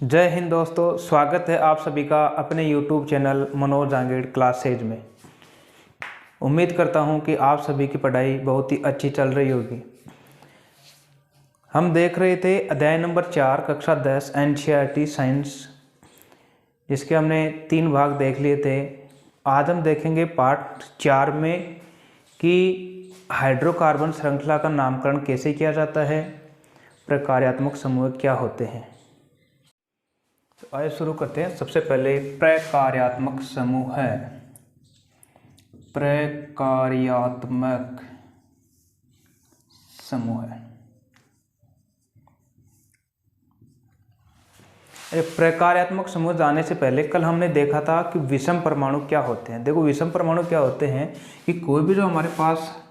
जय हिंद दोस्तों, स्वागत है आप सभी का अपने YouTube चैनल मनोज आंगेड़ क्लासेज में। उम्मीद करता हूं कि आप सभी की पढ़ाई बहुत ही अच्छी चल रही होगी। हम देख रहे थे अध्याय नंबर 4 कक्षा 10 NCERT साइंस, जिसके हमने 3 भाग देख लिए थे। आज हम देखेंगे पार्ट 4 में कि हाइड्रोकार्बन श्रृंखला का नामकरण कैसे किया जाता है, प्रकार्यात्मक समूह क्या होते हैं। तो आइए शुरू करते हैं। सबसे पहले प्रकार्यात्मक समूह है। प्रकार्यात्मक समूह है। प्रकार्यात्मक समूह जाने से पहले कल हमने देखा था कि विषम परमाणु क्या होते हैं। देखो, विषम परमाणु क्या होते हैं कि कोई भी जो हमारे पास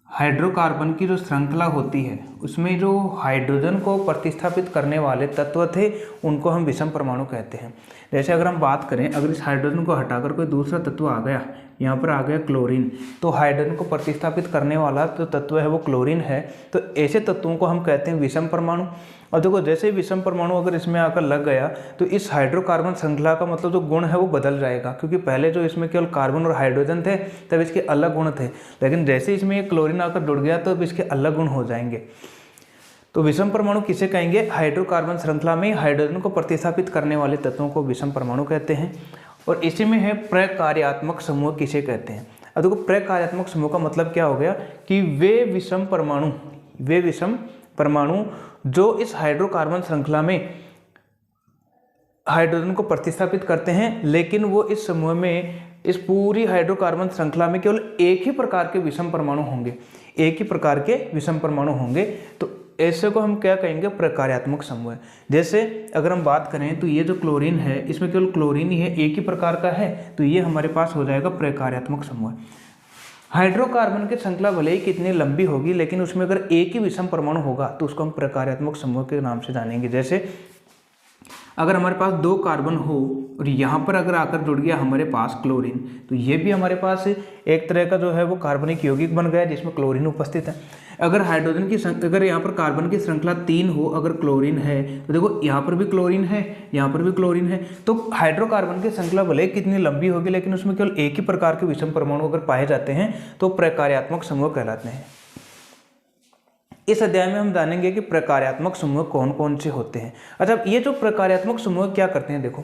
हाइड्रोकार्बन की जो श्रृंखला होती है उसमें जो हाइड्रोजन को प्रतिस्थापित करने वाले तत्व थे उनको हम विषम परमाणु कहते हैं। जैसे अगर हम बात करें, अगर इस हाइड्रोजन को हटाकर कोई दूसरा तत्व आ गया, यहाँ पर आ गया क्लोरीन, तो हाइड्रोजन को प्रतिस्थापित करने वाला जो तत्व है वो क्लोरीन है। तो ऐसे तत्वों को हम कहते हैं विषम परमाणु। और देखो, जैसे ही विषम परमाणु अगर इसमें आकर लग गया तो इस हाइड्रोकार्बन श्रृंखला का मतलब जो गुण है वो बदल जाएगा, क्योंकि पहले जो इसमें केवल कार्बन और हाइड्रोजन थे तब इसके अलग गुण थे, लेकिन जैसे इसमें ये क्लोरीन आकर जुड़ गया तो अब इसके अलग गुण हो जाएंगे। तो विषम परमाणु किसे कहेंगे? हाइड्रोकार्बन श्रृंखला में हाइड्रोजन को प्रतिस्थापित करने वाले तत्वों को विषम परमाणु कहते हैं। और इसी में है प्रकार्यात्मक समूह किसे कहते हैं। अब देखो, प्रकार्यात्मक समूह का मतलब क्या हो गया कि वे विषम परमाणु जो इस हाइड्रोकार्बन श्रृंखला में हाइड्रोजन को प्रतिस्थापित करते हैं, लेकिन वो इस समूह में, इस पूरी हाइड्रोकार्बन श्रृंखला में केवल एक ही प्रकार के विषम परमाणु होंगे, एक ही प्रकार के विषम परमाणु होंगे। तो ऐसे को हम क्या कहेंगे? प्रकार्यात्मक समूह है। जैसे अगर हम बात करें तो ये जो क्लोरीन है इसमें केवल क्लोरीन ही है, एक ही प्रकार का है, तो ये हमारे पास हो जाएगा प्रकार्यात्मक समूह। हाइड्रोकार्बन की श्रृंखला भले ही कितनी लंबी होगी, लेकिन उसमें अगर एक ही विषम परमाणु होगा तो उसको हम प्रकार्यात्मक समूह के नाम से जानेंगे। जैसे अगर हमारे पास 2 कार्बन हो और यहाँ पर अगर आकर जुड़ गया हमारे पास क्लोरीन, तो ये भी हमारे पास एक तरह का जो है वो कार्बनिक यौगिक बन गया जिसमें क्लोरीन उपस्थित है। अगर अगर यहाँ पर कार्बन की श्रृंखला 3 हो, अगर क्लोरीन है, तो देखो यहाँ पर भी क्लोरीन है, यहाँ पर भी क्लोरीन है। तो हाइड्रोकार्बन की श्रृंखला भले कितनी लंबी होगी, लेकिन उसमें केवल एक ही प्रकार के विषम परमाणु अगर पाए जाते हैं तो प्रकार्यात्मक समूह कहलाते हैं। इस अध्याय में हम जानेंगे कि प्रकार्यात्मक समूह कौन कौन से होते हैं। अच्छा, ये जो प्रकार्यात्मक समूह क्या करते हैं? देखो,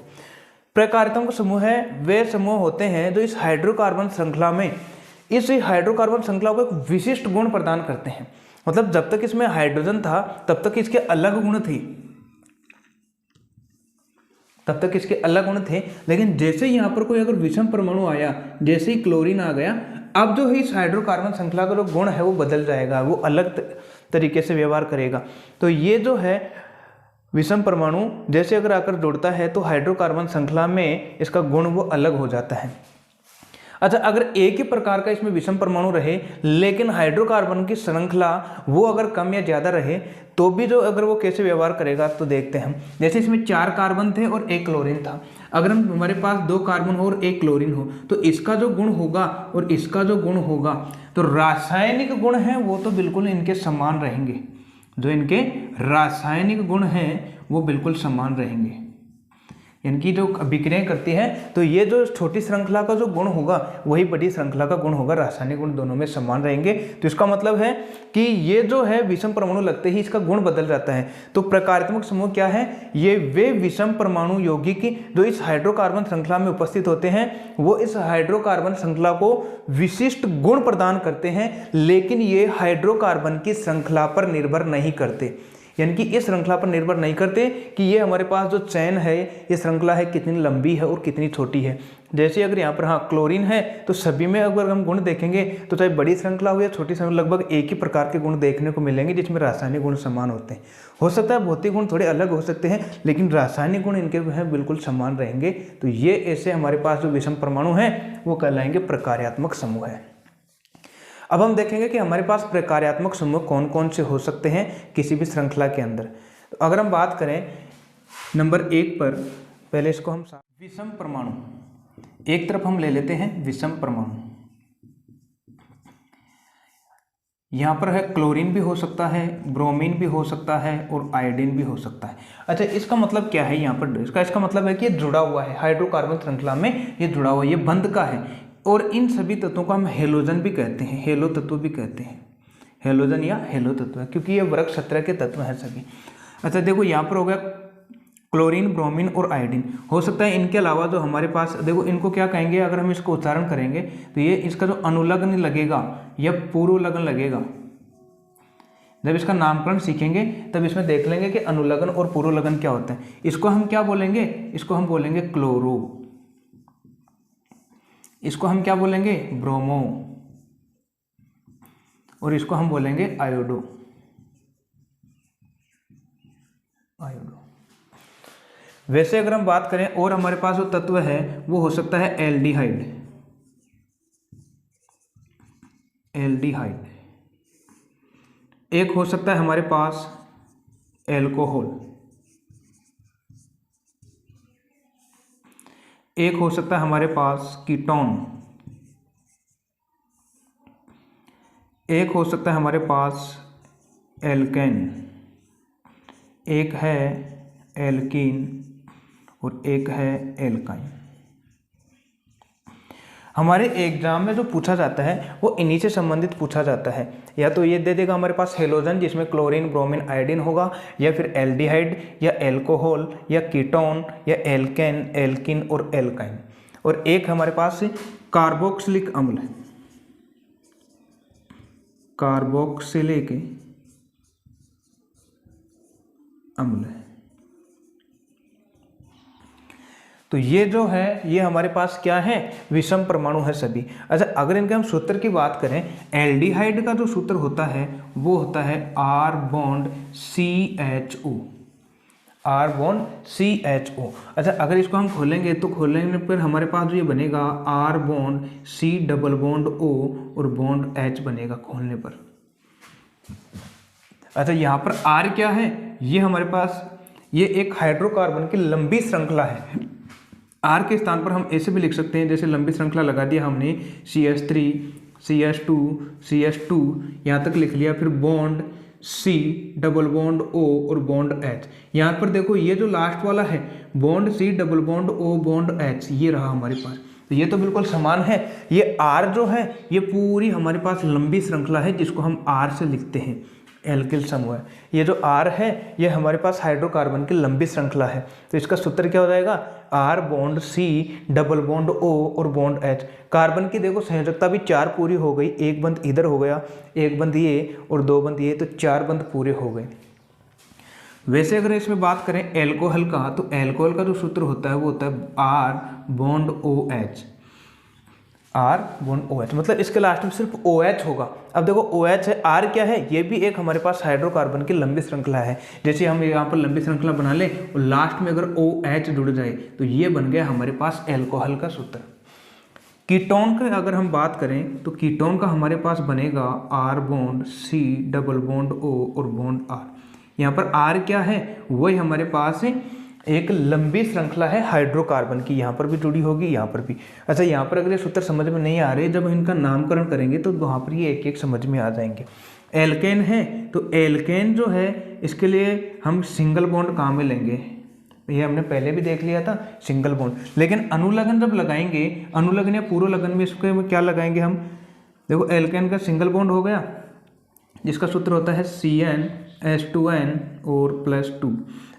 प्रकार्यात्मक समूह है वे समूह होते हैं जो इस हाइड्रोकार्बन श्रृंखला में, इस हाइड्रोकार्बन श्रृंखला को एक विशिष्ट गुण प्रदान करते हैं। मतलब जब तक इसमें हाइड्रोजन था तब तक इसके अलग गुण थे, लेकिन जैसे यहाँ पर कोई अगर विषम परमाणु आया, जैसे ही क्लोरीन आ गया, अब जो है इस हाइड्रोकार्बन श्रृंखला का जो गुण है वो बदल जाएगा, वो अलग तरीके से व्यवहार करेगा। तो ये जो है विषम परमाणु जैसे अगर आकर जुड़ता है तो हाइड्रोकार्बन श्रृंखला में इसका गुण वो अलग हो जाता है। अच्छा, अगर एक ही प्रकार का इसमें विषम परमाणु रहे, लेकिन हाइड्रोकार्बन की श्रृंखला वो अगर कम या ज़्यादा रहे, तो भी जो अगर वो कैसे व्यवहार करेगा तो देखते हैं हम। जैसे इसमें 4 कार्बन थे और 1 क्लोरीन था। अगर हमारे पास 2 कार्बन हो और 1 क्लोरीन हो, तो इसका जो गुण होगा और इसका जो गुण होगा, तो रासायनिक गुण हैं वो तो बिल्कुल इनके समान रहेंगे। जो इनके रासायनिक गुण हैं वो बिल्कुल समान रहेंगे। इनकी जो अभिक्रिया करती है, तो ये जो छोटी श्रृंखला का जो गुण होगा वही बड़ी श्रृंखला का गुण होगा, रासायनिक गुण दोनों में समान रहेंगे। तो इसका मतलब है कि ये जो है विषम परमाणु लगते ही इसका गुण बदल जाता है। तो प्रकार्यात्मक समूह क्या है? ये वे विषम परमाणु यौगिक जो इस हाइड्रोकार्बन श्रृंखला में उपस्थित होते हैं, वो इस हाइड्रोकार्बन श्रृंखला को विशिष्ट गुण प्रदान करते हैं, लेकिन ये हाइड्रोकार्बन की श्रृंखला पर निर्भर नहीं करते। यानी कि इस श्रृंखला पर निर्भर नहीं करते कि ये हमारे पास जो चैन है, ये श्रृंखला है, कितनी लंबी है और कितनी छोटी है। जैसे अगर यहाँ पर क्लोरीन है, तो सभी में अगर हम गुण देखेंगे तो चाहे बड़ी श्रृंखला हो या छोटी श्रृंखला, लगभग एक ही प्रकार के गुण देखने को मिलेंगे जिसमें रासायनिक गुण समान होते हैं। हो सकता है भौतिक गुण थोड़े अलग हो सकते हैं, लेकिन रासायनिक गुण इनके जो है बिल्कुल समान रहेंगे। तो ये ऐसे हमारे पास जो विषम परमाणु हैं वो कहलाएंगे प्रकार्यात्मक समूह है। अब हम देखेंगे कि हमारे पास प्रकार्यात्मक समूह कौन कौन से हो सकते हैं किसी भी श्रृंखला के अंदर। तो अगर हम बात करें नंबर 1 पर, पहले इसको हम विषम परमाणु एक तरफ हम ले लेते हैं। विषम परमाणु, यहाँ पर है क्लोरीन भी हो सकता है, ब्रोमीन भी हो सकता है और आयोडीन भी हो सकता है। अच्छा, इसका मतलब क्या है यहाँ पर? इसका मतलब है कि ये जुड़ा हुआ है, हाइड्रोकार्बन श्रृंखला में ये जुड़ा हुआ है, ये बंध का है। और इन सभी तत्वों को हम हेलोजन भी कहते हैं, हेलो तत्व भी कहते हैं, हेलोजन या हेलो तत्व है, क्योंकि ये वर्ग 17 के तत्व हैं सभी। अच्छा देखो, यहाँ पर हो गया क्लोरीन, ब्रोमीन और आयोडीन। हो सकता है इनके अलावा जो हमारे पास, देखो इनको क्या कहेंगे अगर हम इसको उच्चारण करेंगे तो ये इसका जो अनुलग्न लगेगा या पूर्वलग्न लगेगा। जब इसका नामकरण सीखेंगे तब इसमें देख लेंगे कि अनुलग्न और पूर्वलग्न क्या होता है। इसको हम क्या बोलेंगे? इसको हम बोलेंगे क्लोरो, इसको हम क्या बोलेंगे? ब्रोमो, और इसको हम बोलेंगे आयोडो। वैसे अगर हम बात करें और हमारे पास जो तत्व है वो हो सकता है एल्डिहाइड, एल्डिहाइड। एक हो सकता है हमारे पास एल्कोहल, एक हो सकता है हमारे पास कीटोन, एक हो सकता है हमारे पास एल्केन, एक है एल्कीन और एक है एल्काइन। हमारे एग्जाम में जो पूछा जाता है वो इन्हीं से संबंधित पूछा जाता है। या तो ये दे देगा हमारे पास हेलोजन जिसमें क्लोरीन, ब्रोमीन, आयोडीन होगा, या फिर एल्डिहाइड या एल्कोहल या कीटोन या एल्केन, एल्किन और एल्काइन। और एक हमारे पास कार्बोक्सिलिक अम्ल, कार्बोक्सिलिक अम्ल है। तो ये जो है ये हमारे पास क्या है? विषम परमाणु है सभी। अच्छा, अगर इनके हम सूत्र की बात करें, एल्डिहाइड का जो सूत्र होता है वो होता है R bond CHO, R bond CHO। अच्छा, अगर इसको हम खोलेंगे तो खोलने पर हमारे पास जो ये बनेगा R bond C double bond O और बॉन्ड H बनेगा खोलने पर। अच्छा, यहाँ पर R क्या है? ये हमारे पास ये एक हाइड्रोकार्बन की लंबी श्रृंखला है। R के स्थान पर हम ऐसे भी लिख सकते हैं, जैसे लंबी श्रृंखला लगा दिया हमने, CH3 CH2 CH2 यहाँ तक लिख लिया, फिर bond C double bond O और बॉन्ड H। यहाँ पर देखो ये जो लास्ट वाला है bond C double bond O bond H, ये रहा हमारे पास। तो ये तो बिल्कुल समान है। ये R जो है ये पूरी हमारे पास लंबी श्रृंखला है जिसको हम R से लिखते हैं, एल्किल समूह है। ये जो R है ये हमारे पास हाइड्रोकार्बन की लंबी श्रृंखला है। तो इसका सूत्र क्या हो जाएगा? R bond C double bond O और बॉन्ड H। कार्बन की देखो संयोजकता भी 4 पूरी हो गई, एक बंद इधर हो गया, एक बंद ये और 2 बंद ये, तो 4 बंद पूरे हो गए। वैसे अगर इसमें बात करें एल्कोहल का, तो एल्कोहल का जो सूत्र होता है वो होता है R bond OH, R bond OH, मतलब इसके लास्ट में सिर्फ OH होगा। अब देखो OH है, R क्या है? ये भी एक हमारे पास हाइड्रोकार्बन की लंबी श्रृंखला है। जैसे हम यहाँ पर लंबी श्रृंखला बना लें और लास्ट में अगर OH जुड़ जाए तो ये बन गया हमारे पास एल्कोहल का सूत्र। कीटोन का अगर हम बात करें तो कीटोन का हमारे पास बनेगा R bond C double bond O और बॉन्ड R। यहाँ पर R क्या है? वही हमारे पास एक लंबी श्रृंखला है हाइड्रोकार्बन की, यहाँ पर भी जुड़ी होगी, यहाँ पर भी। अच्छा, यहाँ पर अगर ये सूत्र समझ में नहीं आ रहे, जब इनका नामकरण करेंगे तो वहाँ पर ये एक एक समझ में आ जाएंगे। एल्केन है तो एल्केन जो है इसके लिए हम सिंगल बॉन्ड कहाँ में लेंगे? ये हमने पहले भी देख लिया था, सिंगल बॉन्ड। लेकिन अनुलग्न जब लगाएंगे, अनुलग्न या पूर्वलग्न में इसके में क्या लगाएंगे हम? देखो एल्केन का सिंगल बॉन्ड हो गया जिसका सूत्र होता है CnH2n और +2।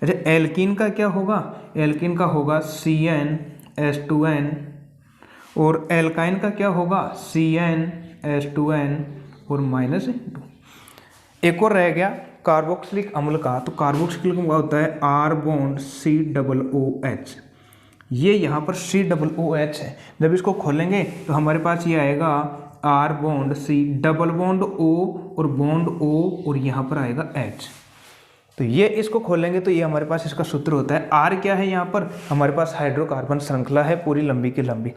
अच्छा, एल्कीन का क्या होगा? एल्कीन का होगा CnH2n और एल्काइन का क्या होगा? CnH2n और -2। एक और रह गया कार्बोक्सिलिक अम्ल का, तो कार्बोक्सिलिक अम्ल होता है R bond C double OH। ये यहाँ पर C डबल OH है। जब इसको खोलेंगे तो हमारे पास ये आएगा R bond C double bond O और बॉन्ड O और यहाँ पर आएगा H। तो ये इसको खोलेंगे तो ये हमारे पास इसका सूत्र होता है। R क्या है? यहाँ पर हमारे पास हाइड्रोकार्बन श्रृंखला है पूरी लंबी की लंबी,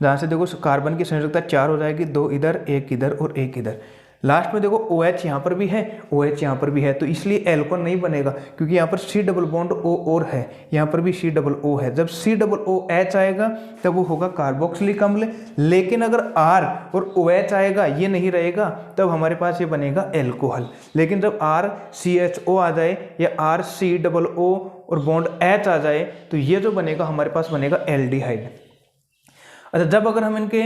जहाँ से देखो कार्बन की संयोजकता 4 हो जाएगी, 2 इधर, 1 इधर और 1 इधर। लास्ट में देखो OH यहाँ पर भी है, OH यहाँ पर भी है, तो इसलिए एल्कोहल नहीं बनेगा क्योंकि यहाँ पर C डबल बॉन्ड O और है, यहाँ पर भी C डबल O है। जब C डबल OH आएगा तब वो होगा कार्बोक्सिलिक अम्ल। लेकिन अगर R और OH आएगा, ये नहीं रहेगा, तब हमारे पास ये बनेगा एल्कोहल। लेकिन जब RCHO आ जाए या RC डबल O और बॉन्ड H आ जाए तो ये जो बनेगा हमारे पास बनेगा एल्डिहाइड। अच्छा, जब अगर हम इनके,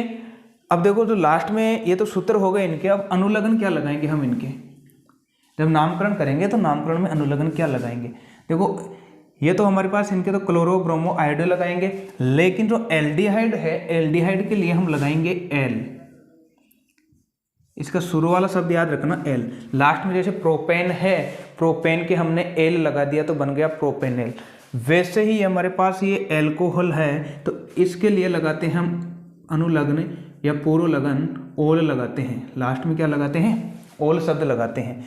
अब देखो जो लास्ट में ये तो सूत्र हो गए इनके, अब अनुलग्न क्या लगाएंगे हम इनके, जब नामकरण करेंगे तो नामकरण में अनुलग्न क्या लगाएंगे। देखो ये तो हमारे पास इनके तो क्लोरो ब्रोमो आयोडो लगाएंगे, लेकिन जो एल्डिहाइड है, एल्डिहाइड के लिए हम लगाएंगे एल। इसका शुरू वाला शब्द याद रखना एल। लास्ट में जैसे प्रोपेन है, प्रोपेन के हमने एल लगा दिया तो बन गया प्रोपेनेल। वैसे ही हमारे पास ये एल्कोहल है तो इसके लिए लगाते हैं हम अनुलग्न या पूर्वलग्न ओल लगाते हैं। लास्ट में क्या लगाते हैं, ओल शब्द लगाते हैं।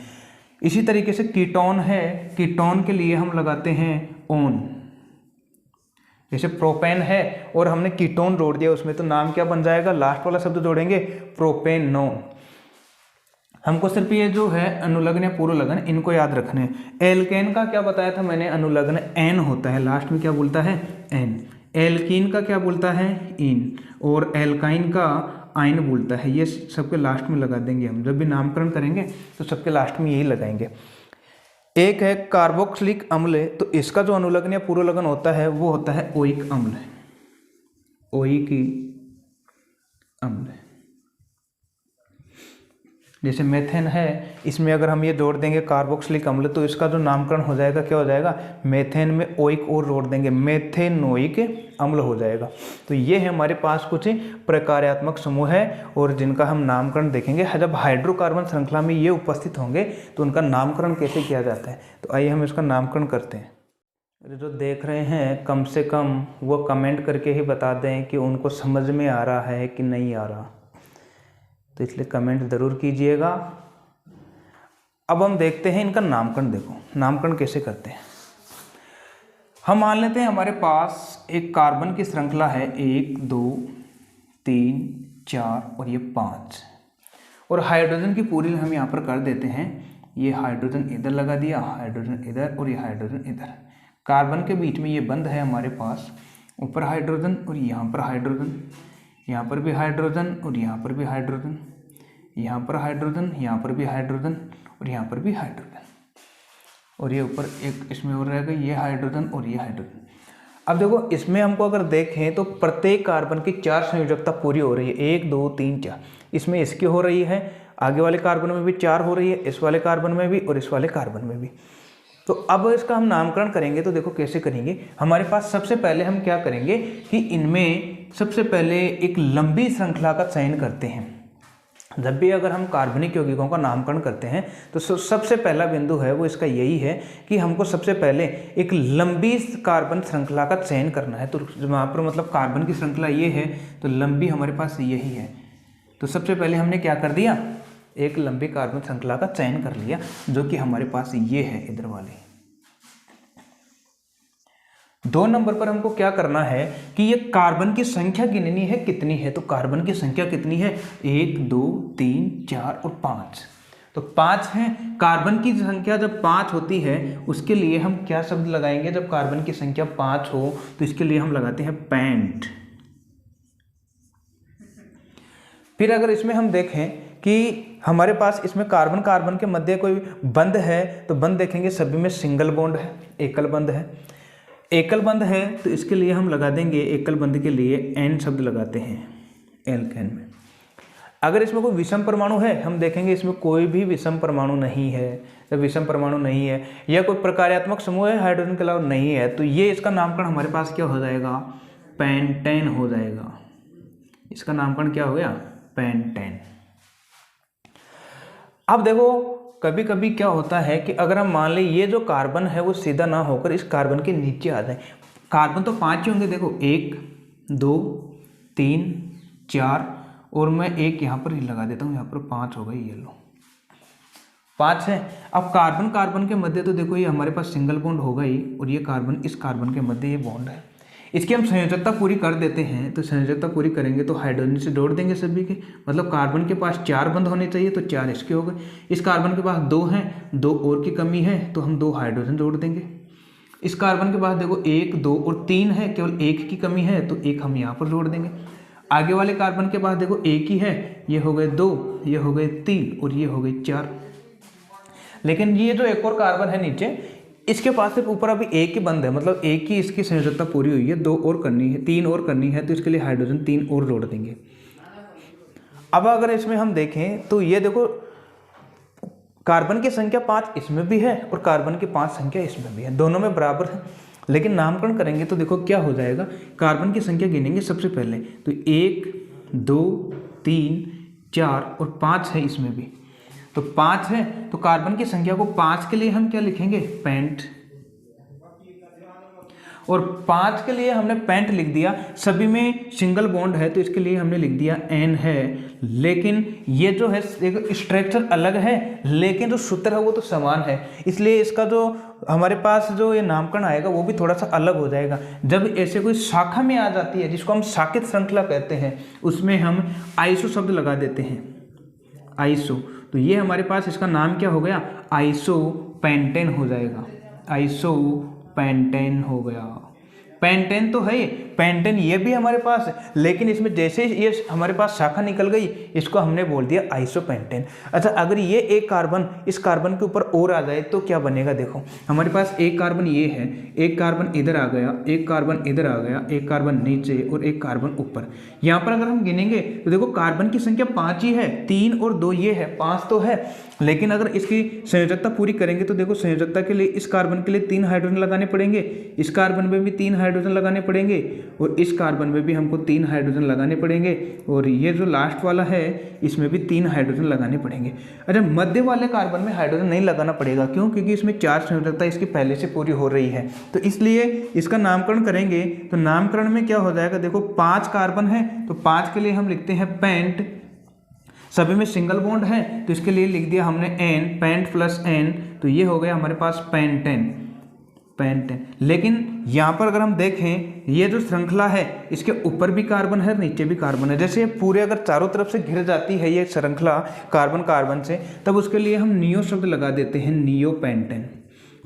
इसी तरीके से कीटोन है, कीटोन के लिए हम लगाते हैं ओन। जैसे प्रोपेन है और हमने कीटोन जोड़ दिया उसमें, तो नाम क्या बन जाएगा, लास्ट वाला शब्द जोड़ेंगे प्रोपेनोन। हमको सिर्फ ये जो है अनुलग्न या पूर्वलग्न इनको याद रखने हैं। एल्केन का क्या बताया था मैंने, अनुलग्न एन होता है, लास्ट में क्या बोलता है एन। एल्कीन का क्या बोलता है इन, और एल्काइन का आइन बोलता है। ये सबके लास्ट में लगा देंगे हम, जब भी नामकरण करेंगे तो सबके लास्ट में यही लगाएंगे। एक है कार्बोक्सिलिक अम्ल, तो इसका जो अनुलग्न या पूर्वलग्न होता है वो होता है ओइक अम्ल, ओइकी अम्ल। जैसे मेथेन है, इसमें अगर हम ये जोड़ देंगे कार्बोक्सिलिक अम्ल तो इसका जो नामकरण हो जाएगा क्या हो जाएगा, मेथेन में ओइक और जोड़ देंगे, मेथेनोइक अम्ल हो जाएगा। तो ये है हमारे पास कुछ प्रकार्यात्मक समूह है और जिनका हम नामकरण देखेंगे। जब हाइड्रोकार्बन श्रृंखला में ये उपस्थित होंगे तो उनका नामकरण कैसे किया जाता है, तो आइए हम इसका नामकरण करते हैं। जो देख रहे हैं कम से कम वो कमेंट करके ही बता दें कि उनको समझ में आ रहा है कि नहीं आ रहा, तो इसलिए कमेंट ज़रूर कीजिएगा। अब हम देखते हैं इनका नामकरण। देखो नामकरण कैसे करते हैं। हम मान लेते हैं हमारे पास एक कार्बन की श्रृंखला है, 1 2 3 4 और ये 5, और हाइड्रोजन की पूरी हम यहाँ पर कर देते हैं। ये हाइड्रोजन इधर लगा दिया, हाइड्रोजन इधर और ये हाइड्रोजन इधर। कार्बन के बीच में ये बंद है हमारे पास, ऊपर हाइड्रोजन और यहाँ पर हाइड्रोजन, यहाँ पर भी हाइड्रोजन और यहाँ पर भी हाइड्रोजन, यहाँ पर हाइड्रोजन, यहाँ पर भी हाइड्रोजन और यहाँ पर भी हाइड्रोजन, और ये ऊपर एक इसमें और रहेगा ये हाइड्रोजन और ये हाइड्रोजन। अब देखो इसमें हमको अगर देखें तो प्रत्येक कार्बन की 4 संयोजकता पूरी हो रही है, 1 2 3 4। इसमें इसकी हो रही है, आगे वाले कार्बन में भी 4 हो रही है, इस वाले कार्बन में भी और इस वाले कार्बन में भी। तो अब इसका हम नामकरण करेंगे तो देखो कैसे करेंगे। हमारे पास सबसे पहले हम क्या करेंगे कि इनमें सबसे पहले एक लंबी श्रृंखला का चयन करते हैं। जब भी अगर हम कार्बनिक यौगिकों का नामकरण करते हैं तो सबसे पहला बिंदु है वो इसका यही है कि हमको सबसे पहले एक लंबी कार्बन श्रृंखला का चयन करना है। तो वहाँ पर मतलब कार्बन की श्रृंखला ये है तो लंबी हमारे पास यही है। तो सबसे पहले हमने क्या कर दिया, एक लंबी कार्बन श्रृंखला का चयन कर लिया जो कि हमारे पास ये है इधर वाली। 2 नंबर पर हमको क्या करना है कि ये कार्बन की संख्या गिननी है कितनी है। तो कार्बन की संख्या कितनी है, 1 2 3 4 और 5। तो 5 है। कार्बन की संख्या जब 5 होती है उसके लिए हम क्या शब्द लगाएंगे, जब कार्बन की संख्या 5 हो तो इसके लिए हम लगाते हैं पेंट। फिर अगर इसमें हम देखें कि हमारे पास इसमें कार्बन कार्बन के मध्य कोई बंध है तो बंध देखेंगे सभी में सिंगल बॉन्ड है, एकल बंध है। एकल बंध है तो इसके लिए हम लगा देंगे, एकल बंध के लिए एन शब्द लगाते हैं एल्केन में। अगर इसमें कोई विषम परमाणु है, हम देखेंगे इसमें कोई भी विषम परमाणु नहीं है। जब विषम परमाणु नहीं है या कोई प्रकार्यात्मक समूह है हाइड्रोजन के अलावा नहीं है तो ये इसका नामकरण हमारे पास क्या हो जाएगा, पेंटेन हो जाएगा। इसका नामकरण क्या हो गया, पेंटेन। अब देखो कभी कभी क्या होता है कि अगर हम मान लें ये जो कार्बन है वो सीधा ना होकर इस कार्बन के नीचे आ जाए। कार्बन तो 5 ही होंगे, देखो 1 2 3 4 और मैं एक यहाँ पर ही लगा देता हूँ, यहाँ पर 5 हो गई, ये लो 5 है। अब कार्बन कार्बन के मध्य तो देखो ये हमारे पास सिंगल बॉन्ड होगा ही और ये कार्बन इस कार्बन के मध्य ये बॉन्ड है। इसकी हम संयोजकता पूरी कर देते हैं, तो संयोजकता पूरी करेंगे तो हाइड्रोजन से जोड़ देंगे सभी के, मतलब कार्बन के पास 4 बंध होने चाहिए तो 4 इसके हो गए। इस कार्बन के पास 2 हैं, 2 और की कमी है तो हम 2 हाइड्रोजन जोड़ देंगे। इस कार्बन के पास देखो 1, 2 और 3 है, केवल 1 की कमी है तो 1 हम यहाँ पर जोड़ देंगे। आगे वाले कार्बन के पास देखो 1 ही है, ये हो गए 2, ये हो गए 3 और ये हो गए 4। लेकिन ये जो एक और कार्बन है नीचे, इसके पास सिर्फ ऊपर अभी 1 ही बंद है, मतलब 1 ही इसकी संयोजकता पूरी हुई है, 2 और करनी है, 3 और करनी है, तो इसके लिए हाइड्रोजन 3 और जोड़ देंगे। अब अगर इसमें हम देखें तो ये देखो कार्बन की संख्या 5 इसमें भी है और कार्बन की 5 संख्या इसमें भी है, दोनों में बराबर है। लेकिन नामकरण करेंगे तो देखो क्या हो जाएगा, कार्बन की संख्या गिनेंगे सबसे पहले तो 1, 2, 3, 4 और 5 है इसमें भी, तो 5 है तो कार्बन की संख्या को 5 के लिए हम क्या लिखेंगे, पेंट, और 5 के लिए हमने पेंट लिख दिया। सभी में सिंगल बॉन्ड है तो इसके लिए हमने लिख दिया एन है, लेकिन ये जो है स्ट्रक्चर अलग है लेकिन जो सूत्र है वो तो समान है, इसलिए इसका जो हमारे पास जो ये नामकरण आएगा वो भी थोड़ा सा अलग हो जाएगा। जब ऐसे कोई शाखा में आ जाती है जिसको हम शाखित श्रृंखला कहते हैं, उसमें हम आइसो शब्द लगा देते हैं, आइसो, तो ये हमारे पास इसका नाम क्या हो गया, आइसो पेंटेन हो जाएगा, आइसो पेंटेन हो गया। पेंटेन तो है, पेंटेन ये भी हमारे पास है, लेकिन इसमें जैसे ये हमारे पास शाखा निकल गई इसको हमने बोल दिया आइसोपेंटेन। अच्छा, अगर ये एक कार्बन इस कार्बन के ऊपर और आ जाए तो क्या बनेगा, देखो हमारे पास एक कार्बन ये है, एक कार्बन इधर आ गया, एक कार्बन इधर आ गया, एक कार्बन नीचे और एक कार्बन ऊपर। यहाँ पर अगर हम गिनेंगे तो देखो कार्बन की संख्या 5 ही है, 3 और 2 ये है, 5 तो है, लेकिन अगर इसकी संयोजकता पूरी करेंगे तो देखो संयोजकता के लिए इस कार्बन के लिए 3 हाइड्रोजन लगाने पड़ेंगे, इस कार्बन में भी 3 हाइड्रोजन लगाने पड़ेंगे और इस कार्बन में भी हमको 3 हाइड्रोजन लगाने पड़ेंगे, और ये जो लास्ट वाला है इसमें भी 3 हाइड्रोजन लगाने पड़ेंगे। अच्छा, मध्य वाले कार्बन में हाइड्रोजन नहीं लगाना पड़ेगा, क्यों, क्योंकि इसमें 4 संयोजकता इसकी पहले से पूरी हो रही है, तो इसलिए इसका नामकरण करेंगे तो नामकरण में क्या हो जाएगा, देखो 5 कार्बन है तो 5 के लिए हम लिखते हैं पेंट, सभी में सिंगल बॉन्ड है तो इसके लिए लिख दिया हमने एन, पेंट प्लस एन, तो ये हो गया हमारे पास पेंटेन, पेंटेन। लेकिन यहाँ पर अगर हम देखें ये जो श्रृंखला है इसके ऊपर भी कार्बन है, नीचे भी कार्बन है, जैसे पूरे अगर चारों तरफ से घिर जाती है ये श्रृंखला कार्बन कार्बन से, तब उसके लिए हम नियो शब्द लगा देते हैं, नियो पेंटेन,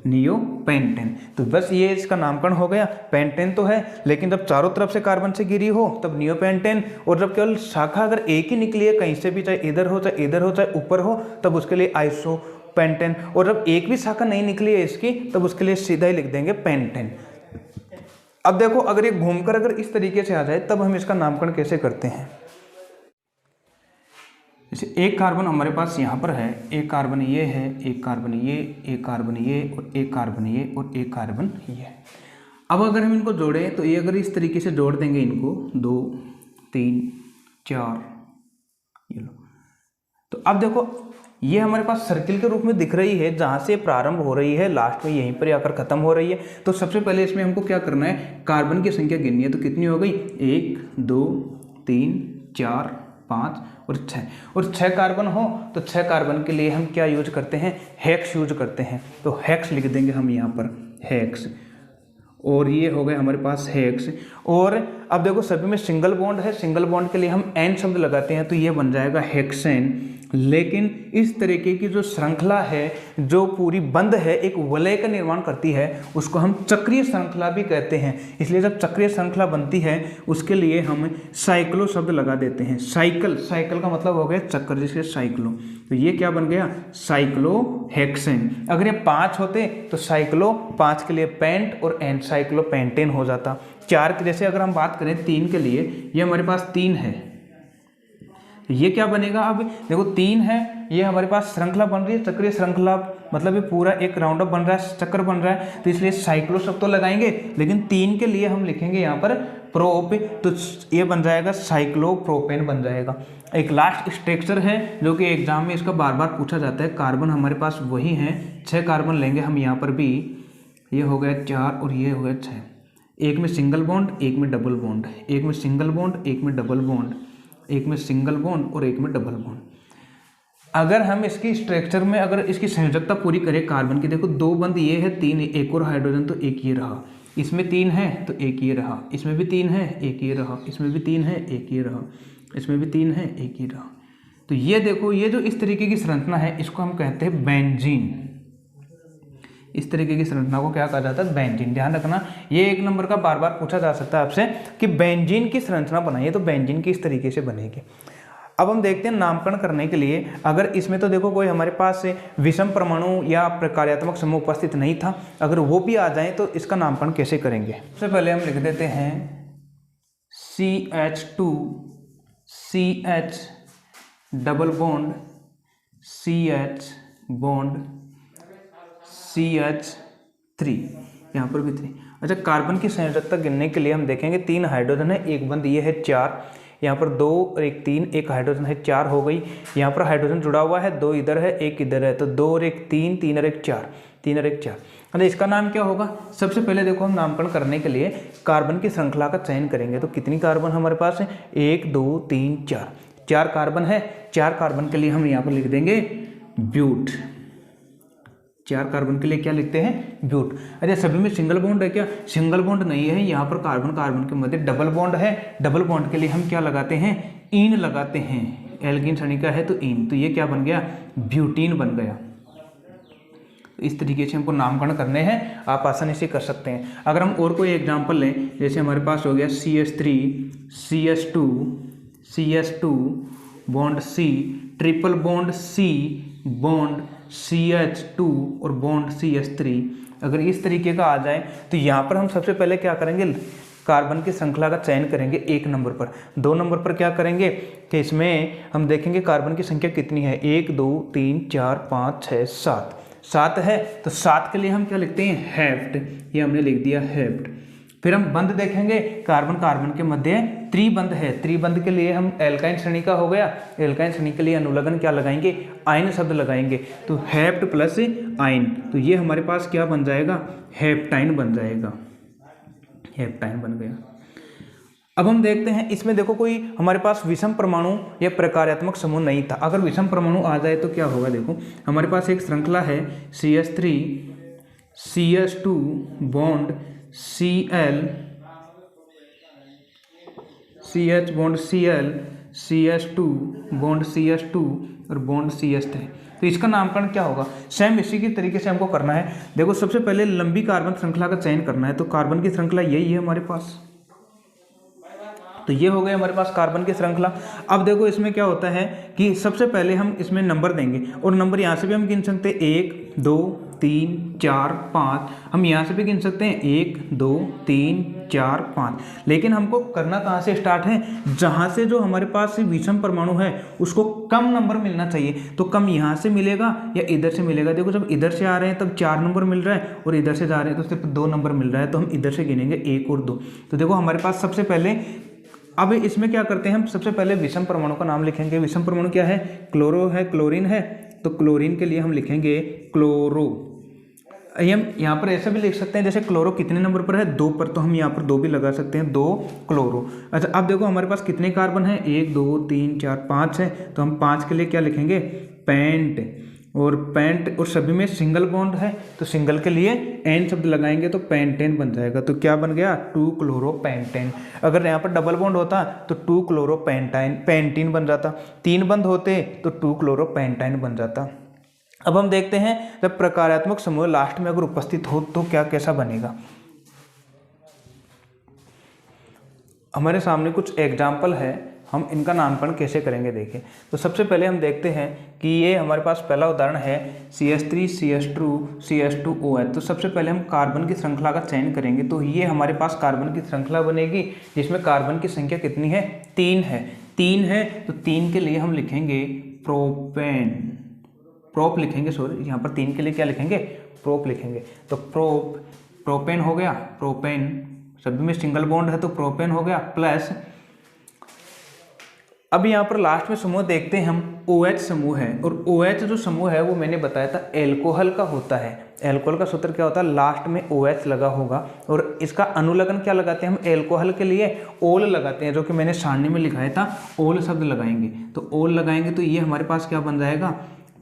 नियो पेंटेन। तो बस ये इसका नामकरण हो गया, पेंटेन तो है लेकिन जब चारों तरफ से कार्बन से घिरी हो तब नियो पेंटेन, और जब केवल शाखा अगर एक ही निकली है कहीं से भी, चाहे इधर हो चाहे इधर हो चाहे ऊपर हो, तब उसके लिए आइसो पेंटेन, और जब एक भी शाखा नहीं निकली है इसकी तब उसके लिए सीधा ही लिख देंगे पेंटेन। अब देखो अगर ये घूमकर अगर इस तरीके से आ जाए तब हम इसका नामकरण कैसे करते हैं। जैसे एक कार्बन हमारे पास यहाँ पर है, एक कार्बन ये है, एक कार्बन ये, एक कार्बन ये और एक कार्बन ये और एक कार्बन ये। अब अगर हम इनको जोड़ें तो ये अगर इस तरीके से जोड़ देंगे इनको 2, 3, 4, ये लो, तो अब देखो ये हमारे पास सर्किल के रूप में दिख रही है, जहाँ से प्रारंभ हो रही है लास्ट में यहीं पर आकर खत्म हो रही है। तो सबसे पहले इसमें हमको क्या करना है, कार्बन की संख्या गिननी है, तो कितनी हो गई, 1, 2, 3, 4, 5 और 6, और 6 कार्बन हो तो 6 कार्बन के लिए हम क्या यूज करते हैं, हेक्स यूज करते हैं, तो हेक्स लिख देंगे हम यहाँ पर, हेक्स, और ये हो गए हमारे पास हेक्स। और अब देखो सभी में सिंगल बॉन्ड है, सिंगल बॉन्ड के लिए हम एन शब्द लगाते हैं तो ये बन जाएगा हेक्सेन। लेकिन इस तरीके की जो श्रृंखला है जो पूरी बंद है, एक वलय का निर्माण करती है, उसको हम चक्रीय श्रृंखला भी कहते हैं। इसलिए जब चक्रीय श्रृंखला बनती है उसके लिए हम साइक्लो शब्द लगा देते हैं, साइकिल, साइकिल का मतलब हो गया चक्र, जिसके साइक्लो, तो ये क्या बन गया, साइक्लो हेक्सेन। अगर ये 5 होते तो साइक्लो, 5 के लिए पेंट और एन, साइक्लो पेंटेन हो जाता। 4 के जैसे अगर हम बात करें 3 के लिए, ये हमारे पास 3 है, ये क्या बनेगा, अब देखो 3 है, ये हमारे पास श्रृंखला बन रही है, चक्रीय श्रृंखला, मतलब ये पूरा एक राउंड अप बन रहा है, चक्कर बन रहा है, तो इसलिए साइक्लो शब्द तो लगाएंगे, लेकिन 3 के लिए हम लिखेंगे यहाँ पर प्रोप, तो ये बन जाएगा साइक्लोप्रोपेन बन जाएगा। एक लास्ट स्ट्रक्चर है जो कि एग्जाम में इसका बार बार पूछा जाता है, कार्बन हमारे पास वही है, 6 कार्बन लेंगे हम यहाँ पर भी, ये हो गया 4 और ये हो गया 6, एक में सिंगल बॉन्ड एक में डबल बॉन्ड, एक में सिंगल बॉन्ड एक में डबल बॉन्ड, एक में सिंगल बॉन्ड और एक में डबल बॉन्ड। अगर हम इसकी स्ट्रक्चर में अगर इसकी संयोजकता पूरी करें कार्बन की, देखो 2 बंद ये है, 3 एक और हाइड्रोजन तो एक ये रहा, इसमें 3 है तो एक ये रहा, इसमें भी 3 है एक ये रहा, इसमें भी 3 है एक ये रहा, इसमें भी 3 है एक ये रहा। तो ये देखो, ये जो इस तरीके की संरचना है इसको हम कहते हैं बेंजीन। इस तरीके की संरचना को क्या कहा जाता है? बेंजीन। ध्यान रखना, ये 1 नंबर का बार बार पूछा जा सकता है आपसे कि बेंजीन की संरचना बनाइए, तो बेंजीन किस तरीके से बनेगी। अब हम देखते हैं नामकरण करने के लिए, अगर इसमें तो देखो कोई हमारे पास विषम परमाणु या प्रकार्यात्मक समूह उपस्थित नहीं था, अगर वो भी आ जाए तो इसका नामकरण कैसे करेंगे। सबसे पहले हम लिख देते हैं CH2 CH double bond CH bond CH3, यहाँ पर भी 3। अच्छा, कार्बन की संयोजकता गिनने के लिए हम देखेंगे 3 हाइड्रोजन है, एक बंद ये है 4, यहाँ पर 2 और 1 3, एक हाइड्रोजन है 4 हो गई। यहाँ पर हाइड्रोजन जुड़ा हुआ है, 2 इधर है 1 इधर है, तो 2 और 1 3, 3 और 1 4, 3 और 1 4। अरे इसका नाम क्या होगा? सबसे पहले देखो, हम नामकरण करने के लिए कार्बन की श्रृंखला का चयन करेंगे। तो कितनी कार्बन हमारे पास है? 1 2 3 4, 4 कार्बन है। 4 कार्बन के लिए हम यहाँ पर लिख देंगे ब्यूट। 4 कार्बन के लिए क्या लिखते हैं? ब्यूट। अरे सभी में सिंगल बॉन्ड है क्या? सिंगल बॉन्ड नहीं है, यहाँ पर कार्बन कार्बन के मध्य डबल बॉन्ड है। डबल बॉन्ड के लिए हम क्या लगाते हैं? ईन लगाते हैं। एल्कीन श्रेणी का है तो ईन, तो ये क्या बन गया? ब्यूटीन बन गया। इस तरीके से हमको नामकरण करने हैं, आप आसानी से कर सकते हैं। अगर हम और कोई एग्जाम्पल लें, जैसे हमारे पास हो गया CH3 CH2 bond C, triple bond C bond CH2 और बॉन्ड CH3, अगर इस तरीके का आ जाए तो यहाँ पर हम सबसे पहले क्या करेंगे? कार्बन की श्रृंखला का चयन करेंगे 1 नंबर पर। 2 नंबर पर क्या करेंगे कि इसमें हम देखेंगे कार्बन की संख्या कितनी है, 1 2 3 4 5 6 7, 7 है, तो 7 के लिए हम क्या लिखते हैं? हेप्ट। ये हमने लिख दिया हेप्ट। फिर हम बंध देखेंगे, कार्बन कार्बन के मध्य त्रिबंध है। त्रिबंध के लिए हम एल्काइन श्रेणी का हो गया, एल्काइन श्रेणी के लिए अनुलग्न क्या लगाएंगे? आयन शब्द लगाएंगे, तो हेप्ट प्लस आयन, तो ये हमारे पास क्या बन जाएगा? हेप्टाइन बन जाएगा। हेप्टाइन बन गया। अब हम देखते हैं, इसमें देखो कोई हमारे पास विषम परमाणु या प्रकार्यात्मक समूह नहीं था। अगर विषम परमाणु आ जाए तो क्या होगा? देखो हमारे पास एक श्रृंखला है CH3 CH2 bond Cl, CH bond Cl, CH2 bond CH2 और बॉन्ड CH3। तो इसका नामकरण क्या होगा? सेम इसी की तरीके से हमको करना है। देखो सबसे पहले लंबी कार्बन श्रृंखला का चयन करना है, तो कार्बन की श्रृंखला यही है हमारे पास, तो ये हो गए हमारे पास कार्बन की श्रृंखला। अब देखो इसमें क्या होता है कि सबसे पहले हम इसमें नंबर देंगे, और नंबर यहाँ से भी हम गिन सकते हैं 1 2 3 4 5, हम यहाँ से भी गिन सकते हैं 1 2 3 4 5। लेकिन हमको करना कहाँ से स्टार्ट है? जहाँ से जो हमारे पास विषम परमाणु है उसको कम नंबर मिलना चाहिए, तो कम यहाँ से मिलेगा या इधर से मिलेगा। देखो जब इधर से आ रहे हैं तब 4 नंबर मिल रहा है, और इधर से जा रहे हैं तो सिर्फ 2 नंबर मिल रहा है, तो हम इधर से गिनेंगे 1 और 2। तो देखो हमारे पास सबसे पहले, अब इसमें क्या करते हैं हम? सबसे पहले विषम परमाणु का नाम लिखेंगे। विषम परमाणु क्या है? क्लोरो है, क्लोरीन है, तो क्लोरीन के लिए हम लिखेंगे क्लोरो। हम यहाँ पर ऐसा भी लिख सकते हैं, जैसे क्लोरो कितने नंबर पर है? 2 पर, तो हम यहाँ पर 2 भी लगा सकते हैं, 2 क्लोरो। अच्छा, अब देखो हमारे पास कितने कार्बन है? 1 2 3 4 5 है, तो हम 5 के लिए क्या लिखेंगे? पेंट। और पेंट, और सभी में सिंगल बॉन्ड है, तो सिंगल के लिए एन शब्द लगाएंगे तो पेंटेन बन जाएगा। तो क्या बन गया? 2 क्लोरो पेंटेन। अगर यहाँ पर डबल बॉन्ड होता तो 2 क्लोरो पेंटीन बन जाता। 3 बंद होते तो 2 क्लोरो पेंटाइन बन जाता। अब हम देखते हैं जब प्रकार्यात्मक समूह लास्ट में अगर उपस्थित हो तो क्या कैसा बनेगा। हमारे सामने कुछ एग्जाम्पल है, हम इनका नामकरण कैसे करेंगे देखें। तो सबसे पहले हम देखते हैं कि ये हमारे पास पहला उदाहरण है CH3 CH2 CH2OH। तो सबसे पहले हम कार्बन की श्रृंखला का चयन करेंगे, तो ये हमारे पास कार्बन की श्रृंखला बनेगी जिसमें कार्बन की संख्या कितनी है? 3 है। 3 है तो 3 के लिए हम लिखेंगे प्रोपेन, प्रोप लिखेंगे, सॉरी यहाँ पर 3 के लिए क्या लिखेंगे? प्रोप लिखेंगे। तो प्रोपेन हो गया, प्रोपेन, सभी में सिंगल बॉन्ड है तो प्रोपेन हो गया, प्लस अब यहाँ पर लास्ट में समूह देखते हैं हम, OH समूह है, और OH जो समूह है वो मैंने बताया था एल्कोहल का होता है। एल्कोहल का सूत्र क्या होता है? लास्ट में OH लगा होगा, और इसका अनुलग्न क्या लगाते हैं हम? एल्कोहल के लिए ओल लगाते हैं, जो कि मैंने सारणी में लिखाया था, ओल शब्द लगाएंगे। तो ओल लगाएंगे तो ये हमारे पास क्या बन जाएगा?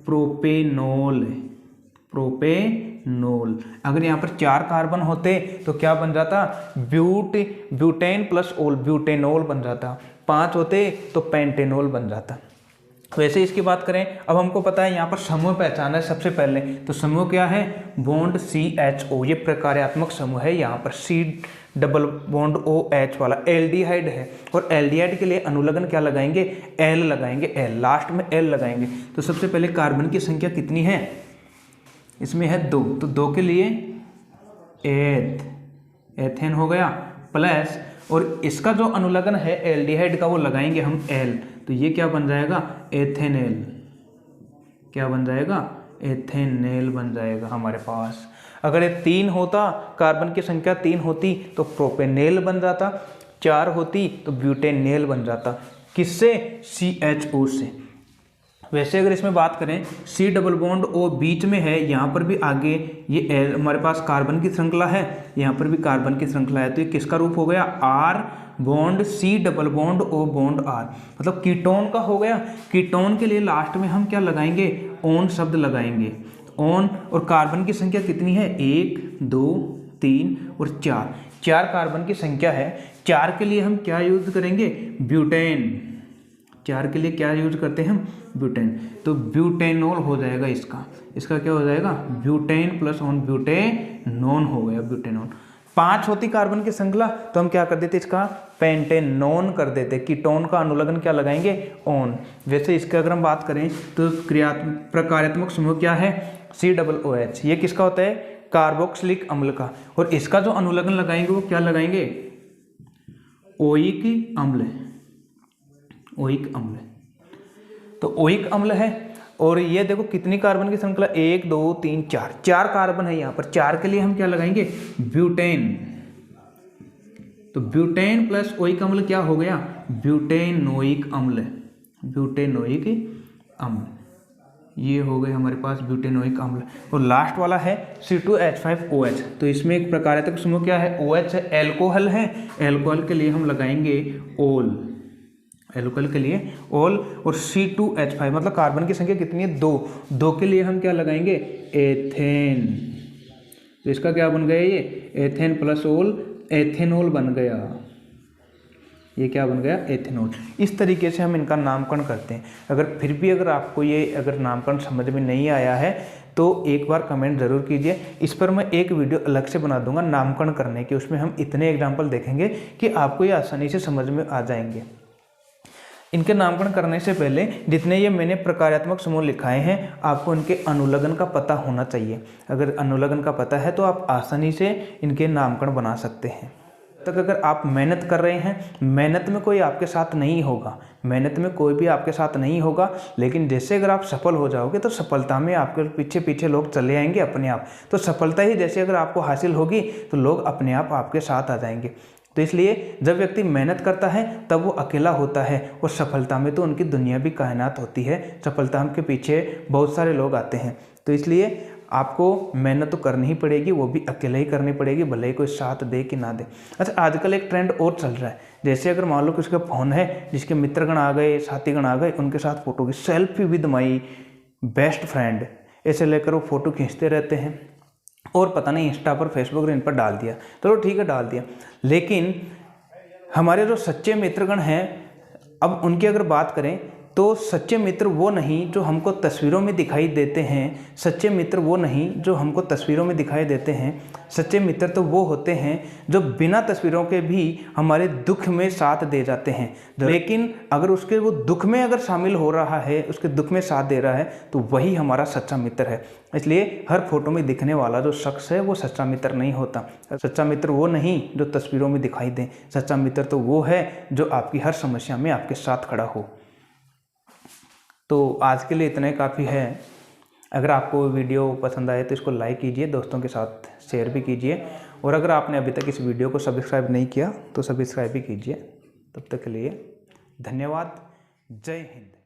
प्रोपेनॉल। Propanol butanol. अगर यहाँ पर 4 कार्बन होते तो क्या बन जाता, ब्यूटेन प्लस ओल, ब्यूटेनोल बन जाता। 5 होते तो पेंटेनोल बन जाता। वैसे इसकी बात करें, अब हमको पता है यहाँ पर समूह पहचाना है सबसे पहले, तो समूह क्या है, बॉन्ड CHO, ये प्रकार्यात्मक समूह है। यहाँ पर C डबल बॉन्ड OH वाला एल्डिहाइड है, और एल्डिहाइड के लिए अनुलग्न क्या लगाएंगे, L लगाएंगे, L लास्ट में L लगाएंगे। तो सबसे पहले कार्बन की संख्या कितनी है, इसमें है 2, तो 2 के लिए एथेन हो गया, प्लस और इसका जो अनुलग्न है एल्डिहाइड का वो लगाएंगे हम L, तो ये क्या बन जाएगा, एथेनेल। क्या बन जाएगा, एथेनेल बन जाएगा हमारे पास। अगर ये 3 होता, कार्बन की संख्या 3 होती तो प्रोपेनेल बन जाता, 4 होती तो ब्यूटेनेल बन जाता। किससे, CHO से। वैसे अगर इसमें बात करें, C डबल बॉन्ड O बीच में है, यहाँ पर भी आगे ये L, हमारे पास कार्बन की श्रृंखला है, यहाँ पर भी कार्बन की श्रृंखला है, तो ये किसका रूप हो गया, R bond C double bond O bond R, मतलब कीटोन का हो गया। कीटोन के लिए लास्ट में हम क्या लगाएंगे, ओन शब्द लगाएंगे, ओन। और कार्बन की संख्या कितनी है, 1 2 3 और 4 कार्बन की संख्या है। 4 के लिए हम क्या यूज करेंगे, ब्यूटेन। 4 के लिए क्या यूज करते हैं हम, ब्यूटेन, तो ब्यूटेनोल हो जाएगा इसका क्या हो जाएगा, ब्यूटेन प्लस ऑन ब्यूटेनोन हो गया, ब्यूटेनोन। 5 होती कार्बन की श्रृंखला तो हम क्या कर देते, इसका पेंटेनोन कर देते। कीटोन का अनुलग्न क्या लगाएंगे, ओन। वैसे इसके अगर हम बात करें तो प्रकार्यात्मक समूह क्या है, COOH, ये किसका होता है, कार्बोक्सिलिक अम्ल का। और इसका जो अनुलग्न लगाएंगे वो क्या लगाएंगे, ओइक अम्ल, ओइक अम्ल। तो ओइक अम्ल है, और ये देखो कितनी कार्बन की श्रृंखला, 1 2 3 4 कार्बन है यहाँ पर। 4 के लिए हम क्या लगाएंगे, ब्यूटेन, तो ब्यूटेन प्लस ओइक अम्ल क्या हो गया, ब्यूटेनोइक अम्ल, ब्यूटेनोइक अम्ल, ये हो गए हमारे पास ब्यूटेनोइक अम्ल। और लास्ट वाला है C2H5OH, तो इसमें एक प्रकार्यात्मक समूह क्या है, OH है, एल्कोहल है, एल्कोहल के लिए हम लगाएंगे ओल, एल्कोहल के लिए ओल। और C2H5 मतलब कार्बन की संख्या कितनी है, 2 के लिए हम क्या लगाएंगे, एथेन, तो इसका क्या बन गया, ये एथेन प्लस ओल, एथेनॉल बन गया। ये क्या बन गया, एथेनॉल। इस तरीके से हम इनका नामकरण करते हैं। अगर आपको ये अगर नामकरण समझ में नहीं आया है तो एक बार कमेंट ज़रूर कीजिए। इस पर मैं एक वीडियो अलग से बना दूंगा नामकरण करने की, उसमें हम इतने एग्जाम्पल देखेंगे कि आपको ये आसानी से समझ में आ जाएंगे। इनके नामकरण करने से पहले जितने ये मैंने प्रकार्यात्मक समूह लिखाए हैं, आपको इनके अनुलग्न का पता होना चाहिए। अगर अनुलग्न का पता है तो आप आसानी से इनके नामकरण बना सकते हैं। तक अगर आप मेहनत कर रहे हैं, मेहनत में कोई आपके साथ नहीं होगा, मेहनत में कोई भी आपके साथ नहीं होगा, लेकिन जैसे अगर आप सफल हो जाओगे तो सफलता में आपके पीछे पीछे लोग चले आएंगे अपने आप। तो सफलता ही जैसे अगर आपको हासिल होगी तो लोग अपने आप आपके साथ आ जाएंगे। तो इसलिए जब व्यक्ति मेहनत करता है तब वो अकेला होता है, और सफलता में तो उनकी दुनिया भी कायनात होती है, सफलता के पीछे बहुत सारे लोग आते हैं। तो इसलिए आपको मेहनत तो करनी ही पड़ेगी, वो भी अकेले ही करनी पड़ेगी, भले ही कोई साथ दे कि ना दे। अच्छा, आजकल एक ट्रेंड और चल रहा है, जैसे अगर मान लो किसी का फ़ोन है, जिसके मित्रगण आ गए, साथीगण आ गए, उनके साथ फ़ोटो की, selfie with my best friend, ऐसे लेकर वो फ़ोटो खींचते रहते हैं, और पता नहीं इंस्टा पर, फेसबुक पर इन पर डाल दिया, चलो ठीक है डाल दिया। लेकिन हमारे जो सच्चे मित्रगण हैं, अब उनकी अगर बात करें तो सच्चे मित्र वो नहीं जो हमको तस्वीरों में दिखाई देते हैं, सच्चे मित्र वो नहीं जो हमको तस्वीरों में दिखाई देते हैं। सच्चे मित्र तो वो होते हैं जो बिना तस्वीरों के भी हमारे दुख में साथ दे जाते हैं, लेकिन अगर उसके वो दुख में अगर शामिल हो रहा है, उसके दुख में साथ दे रहा है, तो वही हमारा सच्चा मित्र है। इसलिए हर फोटो में दिखने वाला जो शख्स है वो सच्चा मित्र नहीं होता। सच्चा मित्र वो नहीं जो तस्वीरों में दिखाई दे, सच्चा मित्र तो वो है जो आपकी हर समस्या में आपके साथ खड़ा हो। तो आज के लिए इतना ही काफ़ी है। अगर आपको वीडियो पसंद आए तो इसको लाइक कीजिए, दोस्तों के साथ शेयर भी कीजिए, और अगर आपने अभी तक इस वीडियो को सब्सक्राइब नहीं किया तो सब्सक्राइब भी कीजिए। तब तक के लिए धन्यवाद। जय हिंद।